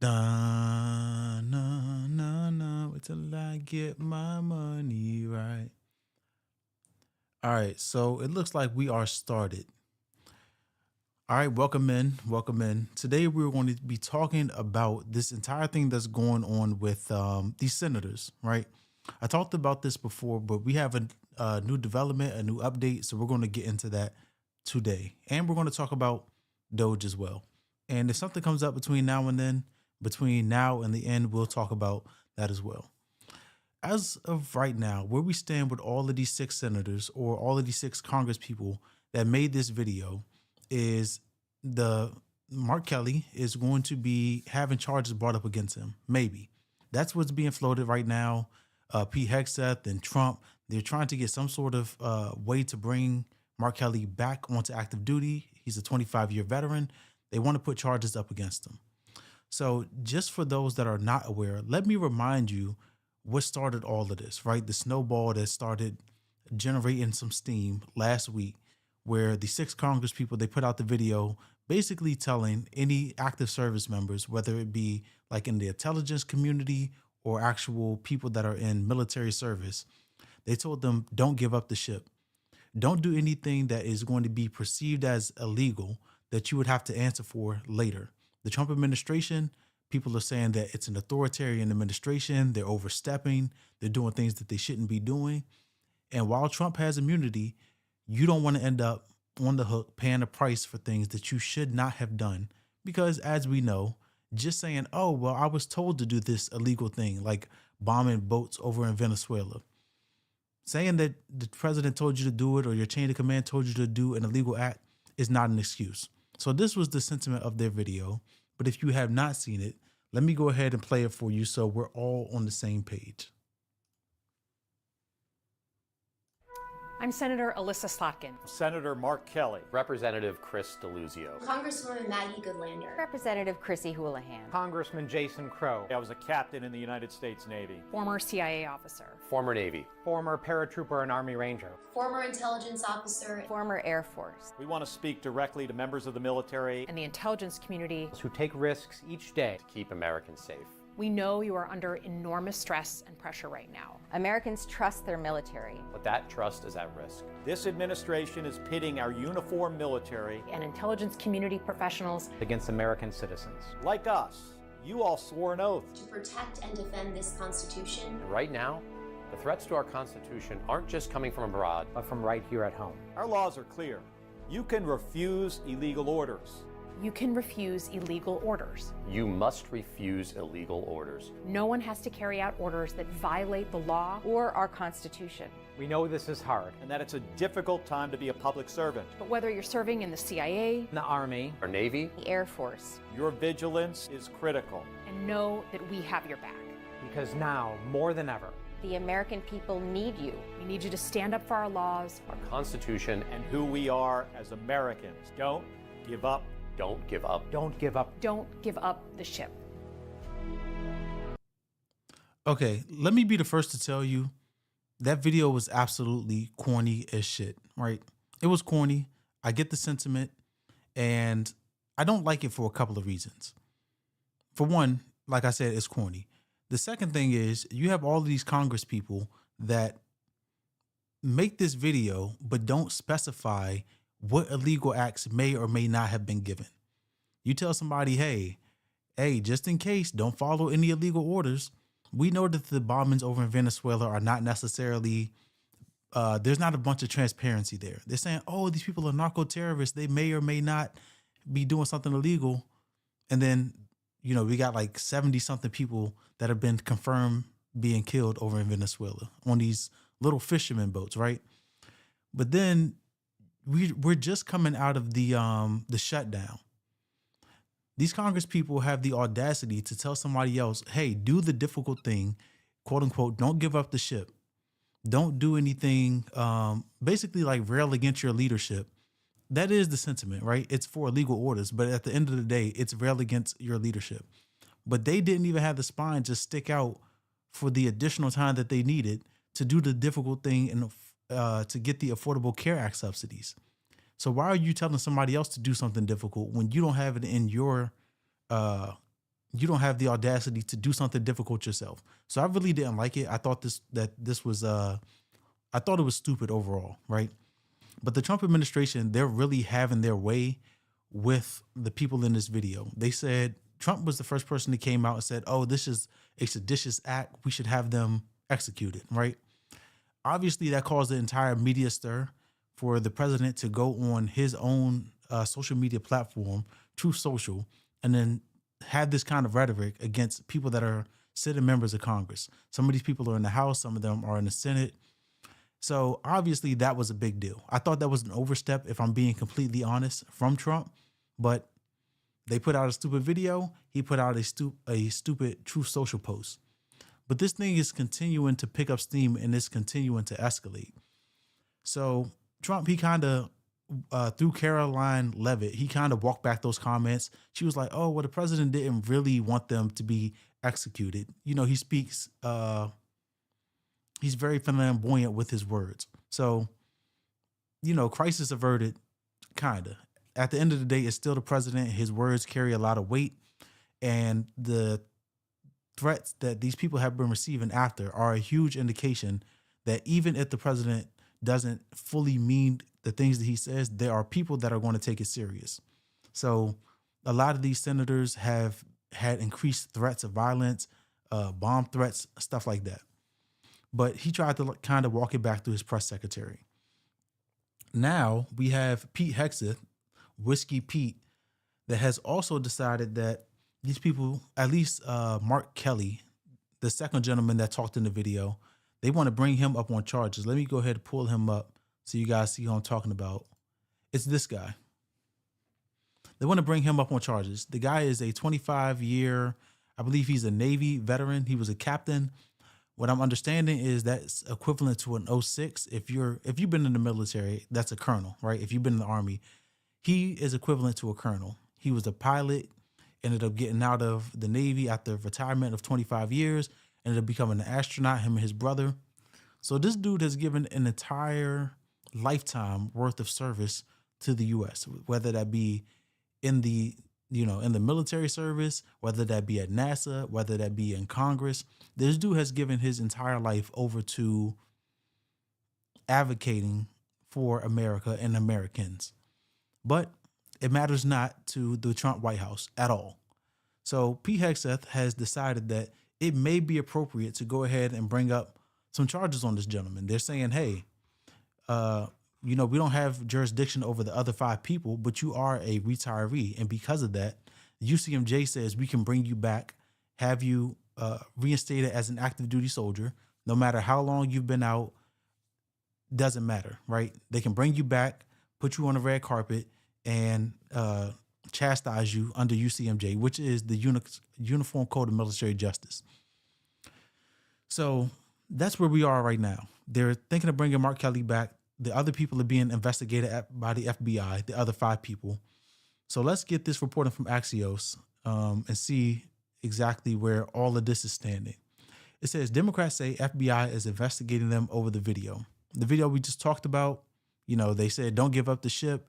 Da, na, na, na, wait till I get my money right. All right, so it looks like we are started. All right, welcome in, welcome in. Today we're going to be talking about this entire thing that's going on with these senators, right? I talked about this before, but we have a new development, a new update, so we're going to get into that today, and we're going to talk about Doge as well. And if something comes up between now and then, between now and the end, we'll talk about that as well. As of right now, where we stand with all of these six senators or all of these six Congress people that made this video is the Mark Kelly is going to be having charges brought up against him. Maybe that's what's being floated right now. Pete Hegseth and Trump, they're trying to get some sort of way to bring Mark Kelly back onto active duty. He's a 25-year veteran. They want to put charges up against him. So just for those that are not aware, let me remind you what started all of this, right? The snowball that started generating some steam last week, where the six Congress people, they put out the video basically telling any active service members, whether it be like in the intelligence community or actual people that are in military service, they told them, don't give up the ship. Don't do anything that is going to be perceived as illegal that you would have to answer for later. The Trump administration, people are saying that it's an authoritarian administration. They're overstepping. They're doing things that they shouldn't be doing. And while Trump has immunity, you don't want to end up on the hook paying a price for things that you should not have done. Because as we know, just saying, oh, well, I was told to do this illegal thing, like bombing boats over in Venezuela, saying that the president told you to do it or your chain of command told you to do an illegal act is not an excuse. So this was the sentiment of their video. But if you have not seen it, let me go ahead and play it for you so we're all on the same page. I'm Senator Alyssa Slotkin. Senator Mark Kelly. Representative Chris Deluzio. Congresswoman Maggie Goodlander. Representative Chrissy Houlihan. Congressman Jason Crow. I was a captain in the United States Navy. Former CIA officer. Former Navy. Former paratrooper and Army Ranger. Former intelligence officer. Former Air Force. We want to speak directly to members of the military And the intelligence community. Who take risks each day To keep Americans safe. We know you are under enormous stress and pressure right now. Americans trust their military. But that trust is at risk. This administration is pitting our uniformed military, And intelligence community professionals. against American citizens. like us. You all swore an oath. To protect and defend this Constitution. And right now, the threats to our Constitution aren't just coming from abroad. But from right here at home. Our laws are clear. You can refuse illegal orders. You can refuse illegal orders. You must refuse illegal orders. No one has to carry out orders that violate the law. Or our Constitution. We know this is hard. And that it's a difficult time to be a public servant. But whether you're serving in the CIA, In the Army, Our Navy, The Air Force. Your vigilance is critical. and know that we have your back. because now, more than ever, The American people need you. We need you to stand up for our laws. our Constitution, And who we are as Americans. Don't give up. don't give up. don't give up. Don't give up the ship. Okay, let me be the first to tell you that video was absolutely corny as shit, right? It was corny. I get the sentiment, and I don't like it for a couple of reasons. For one, like I said, it's corny. The second thing is you have all of these Congress people that make this video but don't specify what illegal acts may or may not have been given. You tell somebody, hey, just in case, don't follow any illegal orders. We know that the bombings over in Venezuela are not necessarily, there's not a bunch of transparency there. They're saying, oh, these people are narco terrorists. They may or may not be doing something illegal. And then, you know, we got like 70 something people that have been confirmed being killed over in Venezuela on these little fisherman boats, right? But then we're just coming out of the shutdown. These Congress people have the audacity to tell somebody else, hey, do the difficult thing, quote unquote, don't give up the ship. Don't do anything, basically like rail against your leadership. That is the sentiment, right? It's for illegal orders, but at the end of the day, it's rail against your leadership. But they didn't even have the spine to stick out for the additional time that they needed to do the difficult thing and to get the Affordable Care Act subsidies. So why are you telling somebody else to do something difficult when you don't have it in your you don't have the audacity to do something difficult yourself. So I really didn't like it. I thought I thought it was stupid overall, right? But the Trump administration, they're really having their way with the people in this video. They said Trump was the first person that came out and said, oh, this is a seditious act. We should have them executed, right? Obviously, that caused the entire media stir for the president to go on his own social media platform, Truth Social, and then have this kind of rhetoric against people that are sitting members of Congress. Some of these people are in the House, some of them are in the Senate. So obviously that was a big deal. I thought that was an overstep, if I'm being completely honest, from Trump, but they put out a stupid video. He put out a stupid Truth Social post. But this thing is continuing to pick up steam and it's continuing to escalate. So Trump, he kind of, through Caroline Leavitt, he kind of walked back those comments. She was like, oh, well, the president didn't really want them to be executed. You know, he speaks, he's very flamboyant with his words. So, you know, crisis averted, kind of. At the end of the day, it's still the president. His words carry a lot of weight. And the threats that these people have been receiving after are a huge indication that even if the president doesn't fully mean the things that he says, there are people that are going to take it serious. So a lot of these senators have had increased threats of violence, bomb threats, stuff like that. But he tried to kind of walk it back through his press secretary. Now we have Pete Hegseth, Whiskey Pete, that has also decided that these people, at least Mark Kelly, the second gentleman that talked in the video, they want to bring him up on charges. Let me go ahead and pull him up so you guys see who I'm talking about. It's this guy. They want to bring him up on charges. The guy is a 25-year, I believe he's a Navy veteran. He was a captain. What I'm understanding is that's equivalent to an 06. If you've been in the military, that's a colonel, right? If you've been in the Army, he is equivalent to a colonel. He was a pilot, ended up getting out of the Navy after retirement of 25 years, ended up becoming an astronaut, him and his brother. So this dude has given an entire lifetime worth of service to the U.S., whether that be in the military service, whether that be at NASA, whether that be in Congress. This dude has given his entire life over to advocating for America and Americans. But it matters not to the Trump White House at all. So Pete Hegseth has decided that it may be appropriate to go ahead and bring up some charges on this gentleman. They're saying, hey, we don't have jurisdiction over the other 5 people, but you are a retiree. And because of that, UCMJ says we can bring you back, have you reinstated as an active duty soldier, no matter how long you've been out, doesn't matter, right? They can bring you back, put you on the red carpet, and chastise you under UCMJ, which is the Uniform Code of Military Justice. So that's where we are right now. They're thinking of bringing Mark Kelly back. The other people are being investigated by the FBI, the other 5 people. So let's get this reporting from Axios and see exactly where all of this is standing. It says Democrats say FBI is investigating them over the video. The video we just talked about, they said don't give up the ship.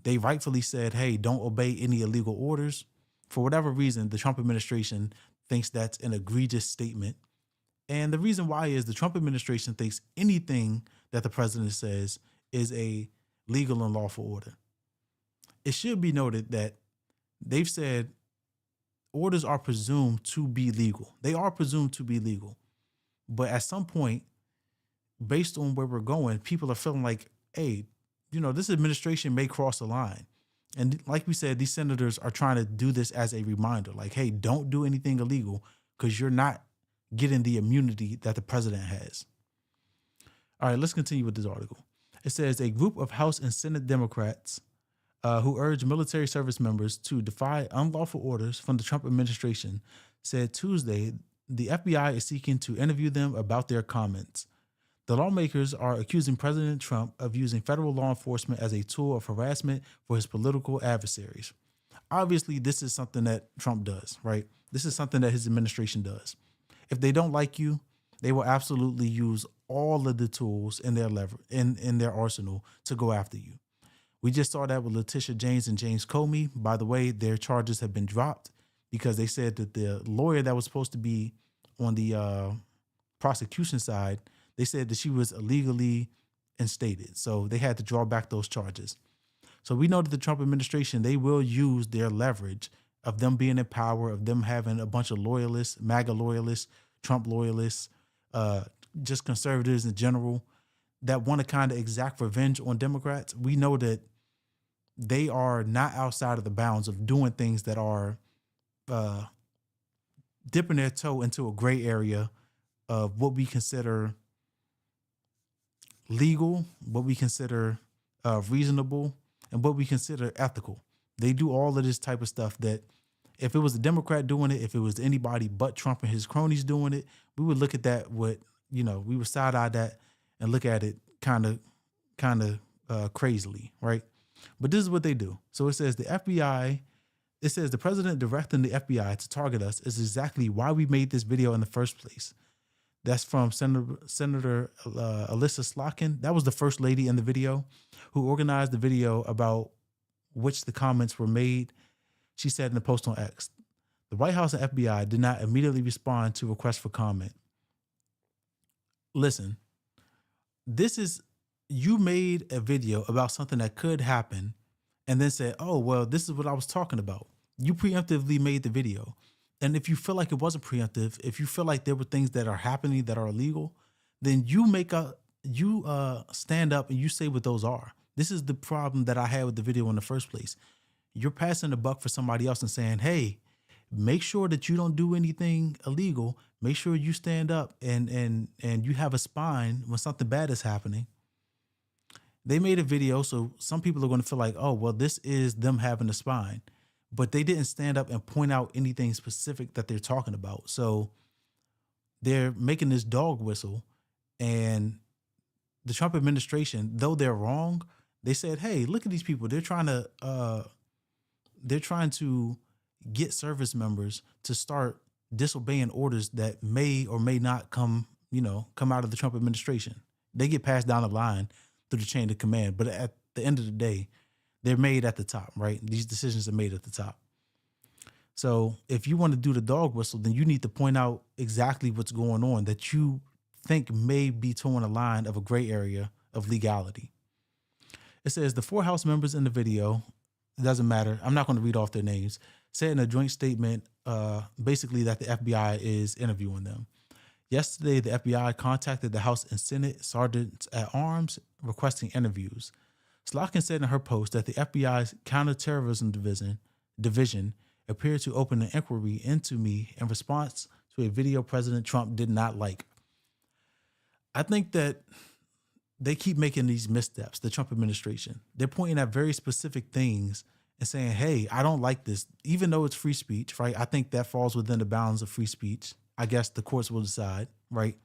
They rightfully said, hey, don't obey any illegal orders. For whatever reason, the Trump administration thinks that's an egregious statement. And the reason why is the Trump administration thinks anything that the president says is a legal and lawful order. It should be noted that they've said orders are presumed to be legal. They are presumed to be legal. But at some point, based on where we're going, people are feeling like, hey, this administration may cross the line. And like we said, these senators are trying to do this as a reminder, like, hey, don't do anything illegal because you're not getting the immunity that the president has. All right, let's continue with this article. It says a group of House and Senate Democrats who urge military service members to defy unlawful orders from the Trump administration said Tuesday the FBI is seeking to interview them about their comments. The lawmakers are accusing President Trump of using federal law enforcement as a tool of harassment for his political adversaries. Obviously, this is something that Trump does, right? This is something that his administration does. If they don't like you, they will absolutely use all of the tools in their in their arsenal to go after you. We just saw that with Letitia James and James Comey. By the way, their charges have been dropped because they said that the lawyer that was supposed to be on the prosecution side, they said that she was illegally instated. So they had to draw back those charges. So we know that the Trump administration, they will use their leverage of them being in power, of them having a bunch of loyalists, MAGA loyalists, Trump loyalists, just conservatives in general, that want to kind of exact revenge on Democrats. We know that they are not outside of the bounds of doing things that are dipping their toe into a gray area of what we consider legal, what we consider reasonable, and what we consider ethical. They do all of this type of stuff that if it was a Democrat doing it, if it was anybody but Trump and his cronies doing it, we would look at that with, we would side-eye that and look at it kind of crazily, right? But this is what they do. So it says the FBI, it says the president directing the FBI to target us is exactly why we made this video in the first place. That's from Senator Alyssa Slotkin. That was the first lady in the video who organized the video about which the comments were made. She said in a post on X, the White House and FBI did not immediately respond to requests for comment. Listen, you made a video about something that could happen and then said, oh, well, this is what I was talking about. You preemptively made the video. And if you feel like it wasn't preemptive, if you feel like there were things that are happening that are illegal, then you stand up and you say what those are. This is the problem that I had with the video in the first place. You're passing the buck for somebody else and saying, hey, make sure that you don't do anything illegal. Make sure you stand up and you have a spine when something bad is happening. They made a video, so some people are going to feel like, oh, well, this is them having a spine. But they didn't stand up and point out anything specific that they're talking about. So they're making this dog whistle, and the Trump administration, though they're wrong, they said, hey, look at these people. They're trying to get service members to start disobeying orders that may or may not come out of the Trump administration. They get passed down the line through the chain of command. But at the end of the day, they're made at the top, right? These decisions are made at the top. So if you want to do the dog whistle, then you need to point out exactly what's going on that you think may be towing a line of a gray area of legality. It says the 4 House members in the video, it doesn't matter, I'm not going to read off their names, said in a joint statement basically that the FBI is interviewing them. Yesterday, the FBI contacted the House and Senate sergeants at arms requesting interviews. Slotkin said in her post that the FBI's counterterrorism division appeared to open an inquiry into me in response to a video President Trump did not like. I think that they keep making these missteps, the Trump administration. They're pointing at very specific things and saying, hey, I don't like this, even though it's free speech, right? I think that falls within the bounds of free speech. I guess the courts will decide, right?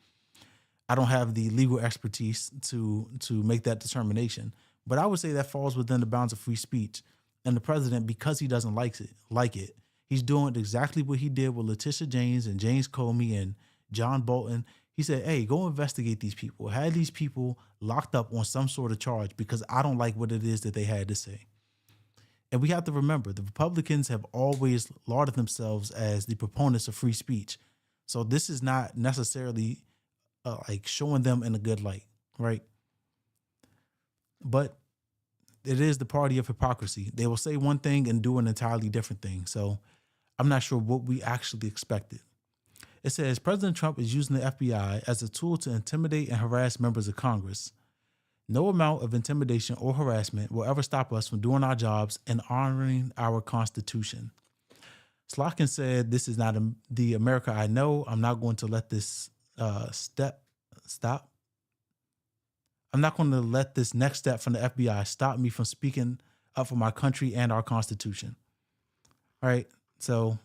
I don't have the legal expertise to make that determination. But I would say that falls within the bounds of free speech. And the president, because he doesn't like it, he's doing exactly what he did with Letitia James and James Comey and John Bolton. He said, hey, go investigate these people. Have these people locked up on some sort of charge because I don't like what it is that they had to say. And we have to remember, the Republicans have always lauded themselves as the proponents of free speech. So this is not necessarily like showing them in a good light, right? But it is the party of hypocrisy. They will say one thing and do an entirely different thing. So I'm not sure what we actually expected. It says President Trump is using the FBI as a tool to intimidate and harass members of Congress. No amount of intimidation or harassment will ever stop us from doing our jobs and honoring our Constitution. Slotkin said, this is not the America I know. I'm not going to let this stop. I'm not going to let this next step from the FBI stop me from speaking up for my country and our Constitution. All right. So,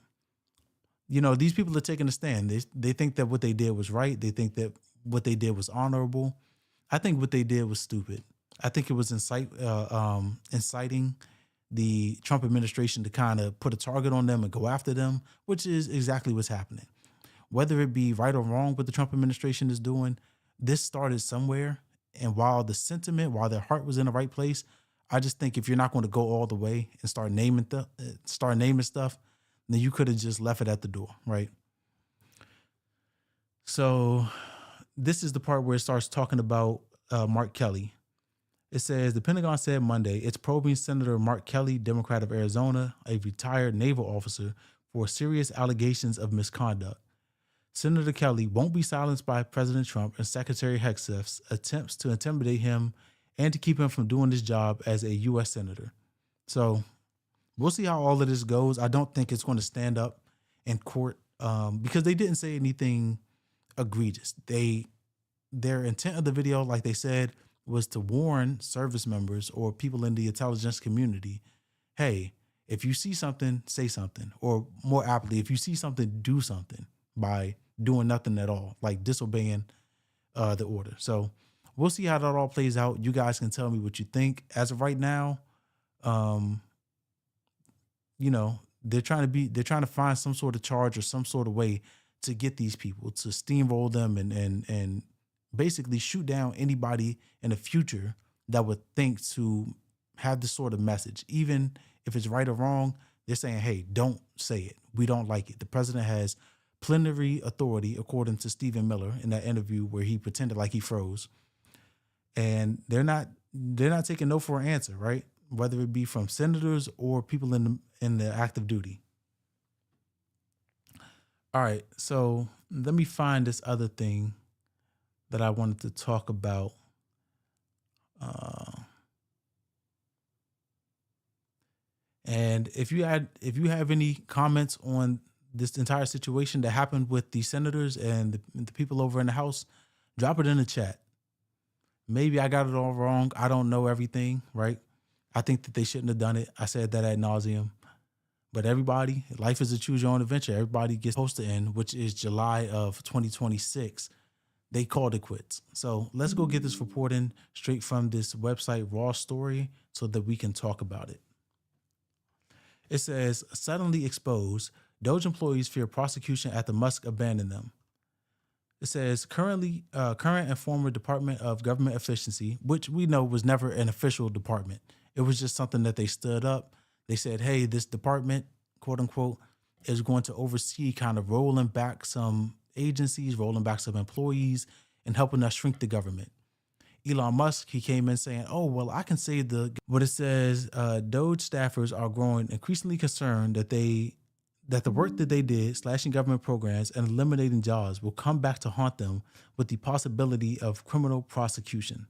these people are taking a stand. They think that what they did was right. They think that what they did was honorable. I think what they did was stupid. I think it was inciting the Trump administration to kind of put a target on them and go after them, which is exactly what's happening. Whether it be right or wrong what the Trump administration is doing, this started somewhere. And while their heart was in the right place, I just think if you're not going to go all the way and start naming stuff, then you could have just left it at the door, right? So this is the part where it starts talking about Mark Kelly. It says the Pentagon said Monday it's probing Senator Mark Kelly, Democrat of Arizona, a retired naval officer, for serious allegations of misconduct. Senator Kelly won't be silenced by President Trump and Secretary Hegseth's attempts to intimidate him and to keep him from doing his job as a U.S. Senator. So we'll see how all of this goes. I don't think it's going to stand up in court because they didn't say anything egregious. Their intent of the video, like they said, was to warn service members or people in the intelligence community, hey, if you see something, say something. Or more aptly, if you see something, do something by doing nothing at all, like disobeying the order. So we'll see how that all plays out. You guys can tell me what you think. As of right now, they're trying to find some sort of charge or some sort of way to get these people, to steamroll them and basically shoot down anybody in the future that would think to have this sort of message. Even if it's right or wrong, they're saying, hey, don't say it. We don't like it. The president has plenary authority, according to Stephen Miller in that interview where he pretended like he froze. And they're not taking no for an answer, right? Whether it be from senators or people in the active duty. All right, so let me find this other thing that I wanted to talk about. And if you have any comments on this entire situation that happened with the senators and the people over in the House, drop it in the chat. Maybe I got it all wrong. I don't know everything, right? I think that they shouldn't have done it. I said that ad nauseum. But everybody, life is a choose your own adventure. Everybody gets supposed to end, which is July of 2026. They called it quits. So let's go get this reporting straight from this website, Raw Story, so that we can talk about it. It says, suddenly exposed, Doge employees fear prosecution after Musk abandoned them. It says, current and former Department of Government Efficiency, which we know was never an official department. It was just something that they stood up. They said, hey, this department, quote unquote, is going to oversee kind of rolling back some agencies, rolling back some employees, and helping us shrink the government. Elon Musk, he came in saying, oh, well, I can save but it says Doge staffers are growing increasingly concerned that the work that they did, slashing government programs and eliminating jobs, will come back to haunt them with the possibility of criminal prosecution.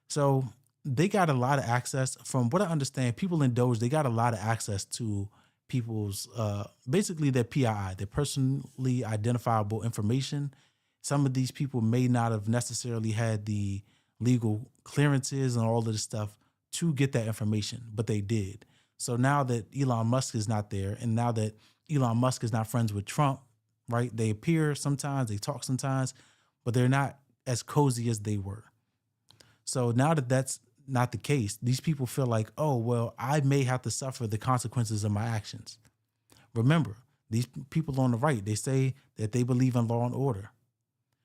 So they got a lot of access. From what I understand, people in Doge, they got a lot of access to people's, basically their PII, their personally identifiable information. Some of these people may not have necessarily had the legal clearances and all of this stuff to get that information, but they did. So now that Elon Musk is not there, and now that Elon Musk is not friends with Trump, right? They appear sometimes, they talk sometimes, but they're not as cozy as they were. So now that that's not the case, these people feel like, oh, well, I may have to suffer the consequences of my actions. Remember, these people on the right, they say that they believe in law and order.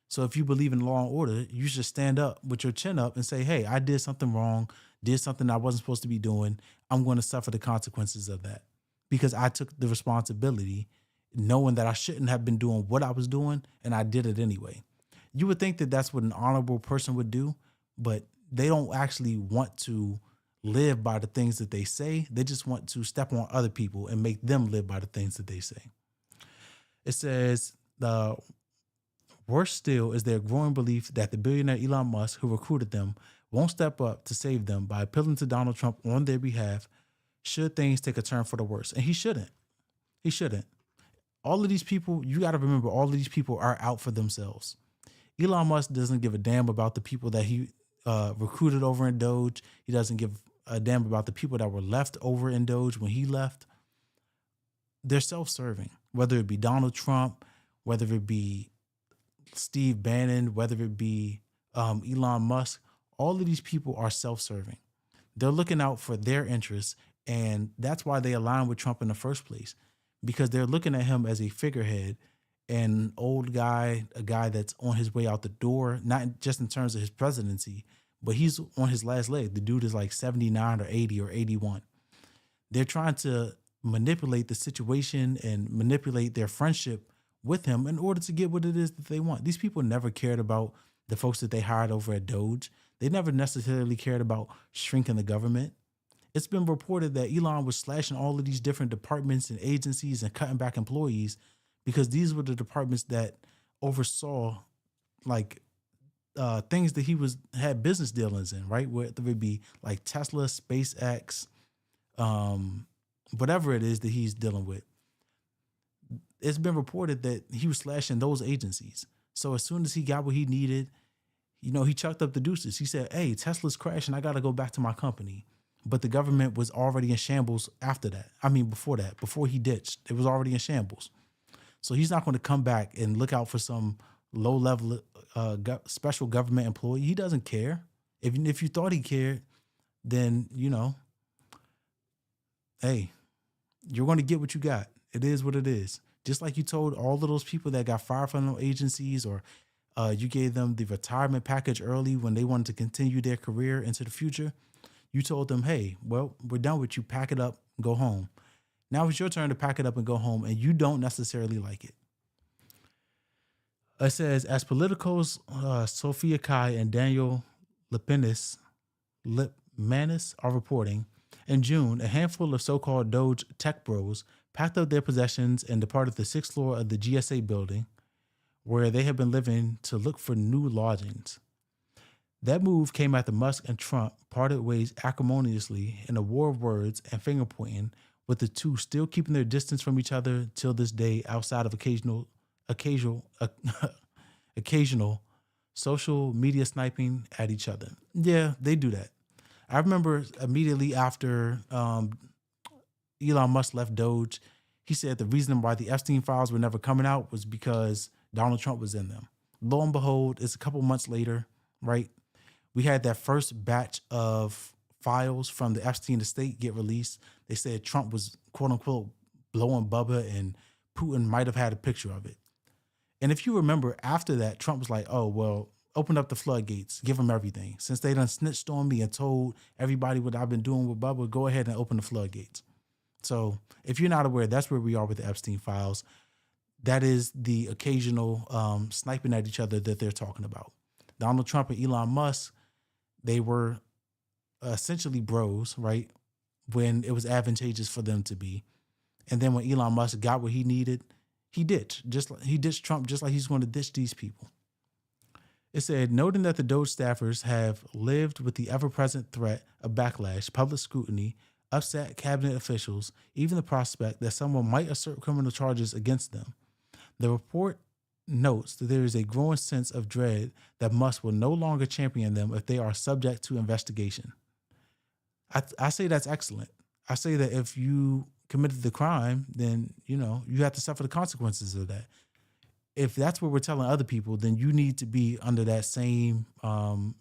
So if you believe in law and order, you should stand up with your chin up and say, hey, I did something wrong, did something I wasn't supposed to be doing. I'm going to suffer the consequences of that because I took the responsibility knowing that I shouldn't have been doing what I was doing, and I did it anyway. You would think that that's what an honorable person would do, but they don't actually want to live by the things that they say. They just want to step on other people and make them live by the things that they say. It says, the worse still is their growing belief that the billionaire Elon Musk, who recruited them, won't step up to save them by appealing to Donald Trump on their behalf should things take a turn for the worse. And he shouldn't. He shouldn't. All of these people, you got to remember, all of these people are out for themselves. Elon Musk doesn't give a damn about the people that he recruited over in Doge. He doesn't give a damn about the people that were left over in Doge when he left. They're self-serving, whether it be Donald Trump, whether it be Steve Bannon, whether it be Elon Musk. All of these people are self-serving. They're looking out for their interests, and that's why they align with Trump in the first place, because they're looking at him as a figurehead, an old guy, a guy that's on his way out the door, not just in terms of his presidency, but he's on his last leg. The dude is like 79 or 80 or 81. They're trying to manipulate the situation and manipulate their friendship with him in order to get what it is that they want. These people never cared about the folks that they hired over at Doge. They never necessarily cared about shrinking the government. It's been reported that Elon was slashing all of these different departments and agencies and cutting back employees because these were the departments that oversaw like things that he had business dealings in, right? Whether it be like Tesla, SpaceX, whatever it is that he's dealing with. It's been reported that he was slashing those agencies. So as soon as he got what he needed, he chucked up the deuces. He said, hey, Tesla's crashing. I got to go back to my company. But the government was already in shambles after that. I mean, before he ditched, it was already in shambles. So he's not going to come back and look out for some low-level special government employee. He doesn't care. If you thought he cared, then, hey, you're going to get what you got. It is what it is. Just like you told all of those people that got fired from those agencies, or you gave them the retirement package early when they wanted to continue their career into the future. You told them, hey, well, we're done with you. Pack it up, go home. Now it's your turn to pack it up and go home, and you don't necessarily like it. It says, as Politico's Sophia Kai and Daniel Lipmanis are reporting, in June, a handful of so-called Doge tech bros packed up their possessions and departed the 6th floor of the GSA building, where they had been living, to look for new lodgings. That move came after Musk and Trump parted ways acrimoniously in a war of words and finger-pointing, with the two still keeping their distance from each other till this day, outside of occasional social media sniping at each other. Yeah, they do that. I remember immediately after Elon Musk left Doge, he said the reason why the Epstein files were never coming out was because Donald Trump was in them. Lo and behold, it's a couple months later, right? We had that first batch of files from the Epstein estate get released. They said Trump was, quote unquote, blowing Bubba, and Putin might have had a picture of it. And if you remember, after that, Trump was like, oh, well, open up the floodgates, give them everything. Since they done snitched on me and told everybody what I've been doing with Bubba, go ahead and open the floodgates. So if you're not aware, that's where we are with the Epstein files. That is the occasional sniping at each other that they're talking about. Donald Trump and Elon Musk, they were essentially bros, right? When it was advantageous for them to be. And then when Elon Musk got what he needed, he ditched. He ditched Trump just like he's going to ditch these people. It said, noting that the Doge staffers have lived with the ever-present threat of backlash, public scrutiny, upset cabinet officials, even the prospect that someone might assert criminal charges against them. The report notes that there is a growing sense of dread that Musk will no longer champion them if they are subject to investigation. I say that's excellent. I say that if you committed the crime, then, you have to suffer the consequences of that. If that's what we're telling other people, then you need to be under that same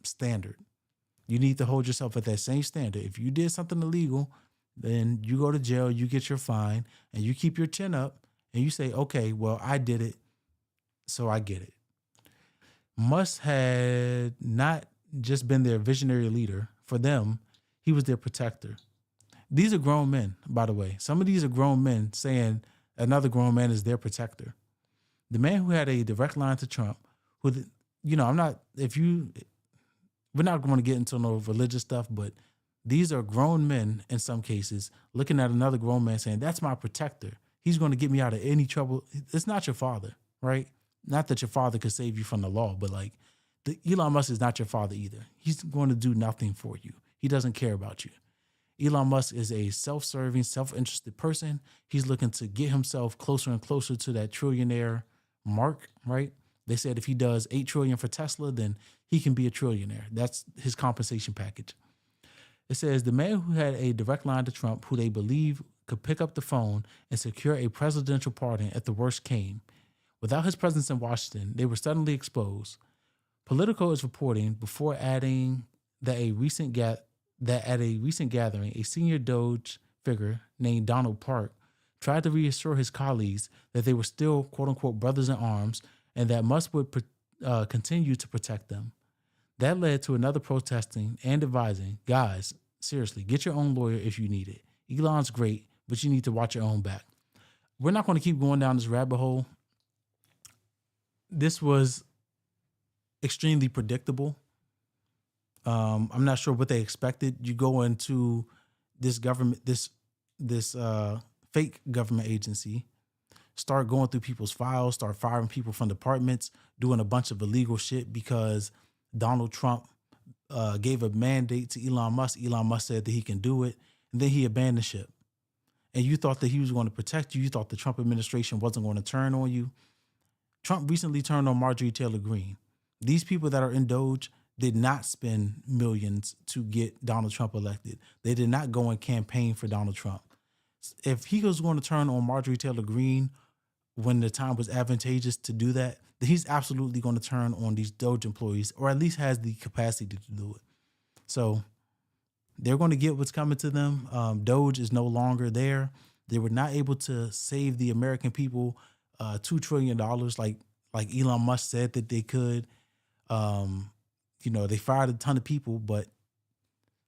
standard. You need to hold yourself at that same standard. If you did something illegal, then you go to jail, you get your fine, and you keep your chin up, and you say, okay, well, I did it, so I get it. Musk had not just been their visionary leader. For them, he was their protector. These are grown men, by the way. Some of these are grown men saying another grown man is their protector. The man who had a direct line to Trump, who, we're not going to get into no religious stuff, but these are grown men in some cases looking at another grown man saying, that's my protector. He's going to get me out of any trouble. It's not your father, right? Not that your father could save you from the law, but Elon Musk is not your father either. He's going to do nothing for you. He doesn't care about you. Elon Musk is a self-serving, self-interested person. He's looking to get himself closer and closer to that trillionaire mark, right? They said if he does $8 trillion for Tesla, then he can be a trillionaire. That's his compensation package. It says the man who had a direct line to Trump, who they believe could pick up the phone and secure a presidential pardon if the worst came. Without his presence in Washington, they were suddenly exposed. Politico is reporting, before adding that at a recent gathering, a senior Doge figure named Donald Park tried to reassure his colleagues that they were still, quote unquote, brothers in arms, and that Musk would continue to protect them. That led to another protesting and advising, guys, seriously, get your own lawyer if you need it. Elon's great, but you need to watch your own back. We're not going to keep going down this rabbit hole. This was extremely predictable. I'm not sure what they expected. You go into this government, this fake government agency, start going through people's files, start firing people from departments, doing a bunch of illegal shit because Donald Trump gave a mandate to Elon Musk. Elon Musk said that he can do it, and then he abandoned ship. And you thought that he was going to protect you. You thought the Trump administration wasn't going to turn on you. Trump recently turned on Marjorie Taylor Greene. These people that are in Doge did not spend millions to get Donald Trump elected. They did not go and campaign for Donald Trump. If he was going to turn on Marjorie Taylor Greene when the time was advantageous to do that, then he's absolutely going to turn on these Doge employees, or at least has the capacity to do it. So they're going to get what's coming to them. Doge is no longer there. They were not able to save the American people $2 trillion like Elon Musk said that they could. They fired a ton of people, but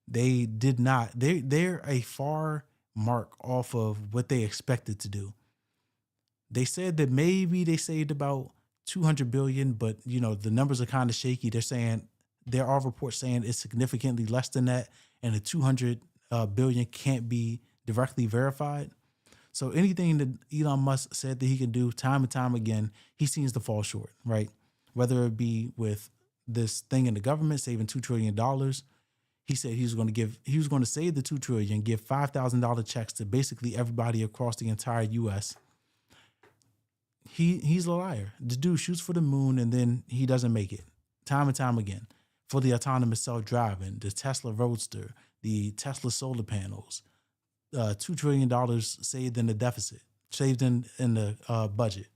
they did not. They're a far mark off of what they expected to do. They said that maybe they saved about 200 billion, but the numbers are kind of shaky. There are reports saying it's significantly less than that, and the 200 billion can't be directly verified. So anything that Elon Musk said that he can do time and time again, he seems to fall short, right? Whether it be with this thing in the government saving $2 trillion. He said he was going to save the $2 trillion, give $5,000 checks to basically everybody across the entire US. He's a liar. The dude shoots for the moon and then he doesn't make it time and time again. For the autonomous self-driving, the Tesla Roadster, the Tesla solar panels, $2 trillion saved in the deficit, saved in the budget.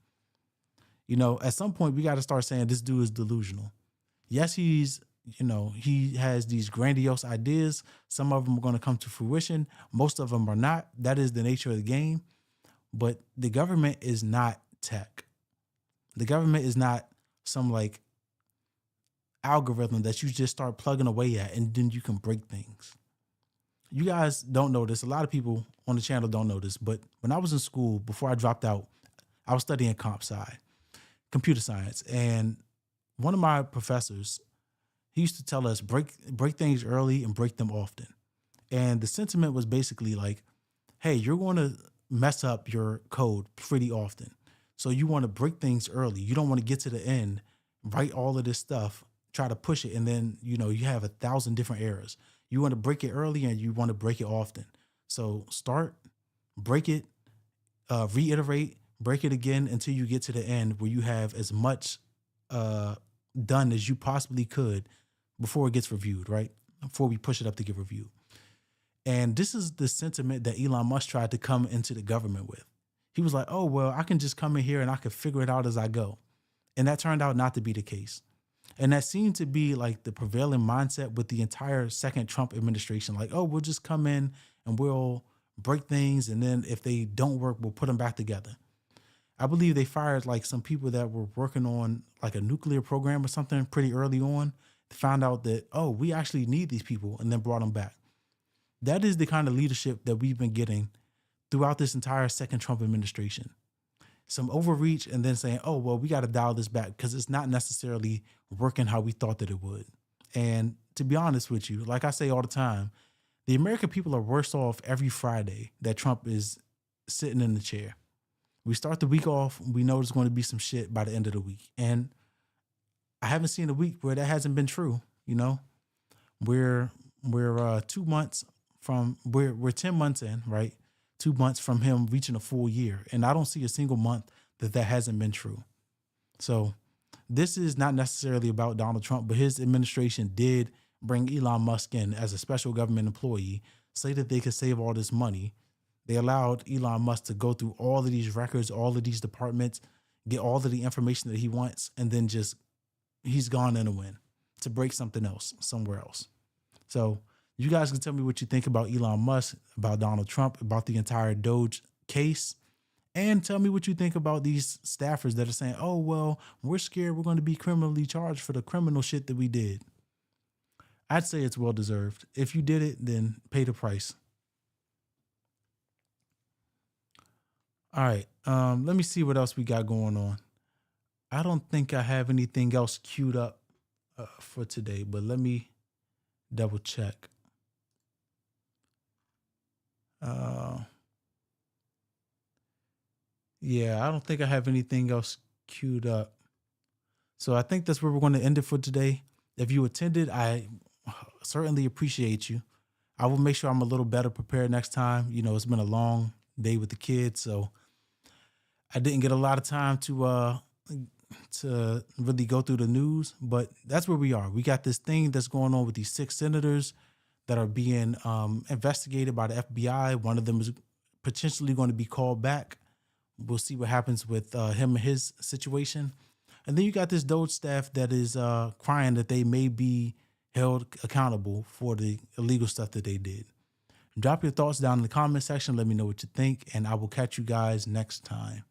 At some point we got to start saying this dude is delusional. Yes, he has these grandiose ideas. Some of them are going to come to fruition. Most of them are not. That is the nature of the game. But the government is not tech. The government is not some algorithm that you just start plugging away at and then you can break things. You guys don't know this. A lot of people on the channel don't know this, but when I was in school, before I dropped out, I was studying comp sci, computer science. And one of my professors, he used to tell us break things early and break them often. And the sentiment was basically like, hey, you're going to mess up your code pretty often. So you want to break things early. You don't want to get to the end, write all of this stuff, try to push it, and then, you have 1,000 different errors. You want to break it early and you want to break it often. So start, break it, reiterate, break it again until you get to the end where you have as much done as you possibly could before it gets reviewed, right? Before we push it up to get reviewed. And this is the sentiment that Elon Musk tried to come into the government with. He was like, oh, well, I can just come in here and I can figure it out as I go. And that turned out not to be the case. And that seemed to be like the prevailing mindset with the entire second Trump administration. Like, oh, we'll just come in and we'll break things. And then if they don't work, we'll put them back together. I believe they fired some people that were working on a nuclear program or something pretty early on. Found out that, oh, we actually need these people, and then brought them back. That is the kind of leadership that we've been getting throughout this entire second Trump administration. Some overreach and then saying, oh, well, we got to dial this back because it's not necessarily working how we thought that it would. And to be honest with you, like I say all the time, the American people are worse off every Friday that Trump is sitting in the chair. We start the week off, we know there's going to be some shit by the end of the week. And I haven't seen a week where that hasn't been true. We're 2 months from, we're 10 months in, right? 2 months from him reaching a full year. And I don't see a single month that hasn't been true. So this is not necessarily about Donald Trump, but his administration did bring Elon Musk in as a special government employee, say that they could save all this money. They allowed Elon Musk to go through all of these records, all of these departments, get all of the information that he wants, and then he's gone in a win to break something else somewhere else. So you guys can tell me what you think about Elon Musk, about Donald Trump, about the entire Doge case, and tell me what you think about these staffers that are saying, oh, well, we're scared we're going to be criminally charged for the criminal shit that we did. I'd say it's well-deserved. If you did it, then pay the price. All right. Let me see what else we got going on. I don't think I have anything else queued up for today, but let me double check. Yeah, I don't think I have anything else queued up. So I think that's where we're going to end it for today. If you attended, I certainly appreciate you. I will make sure I'm a little better prepared next time. You know, it's been a long day with the kids, so I didn't get a lot of time to really go through the news, but that's where we are. We got this thing that's going on with these 6 senators that are being investigated by the FBI. One of them is potentially going to be called back. We'll see what happens with him and his situation. And then you got this Doge staff that is crying that they may be held accountable for the illegal stuff that they did. Drop your thoughts down in the comment section. Let me know what you think, and I will catch you guys next time.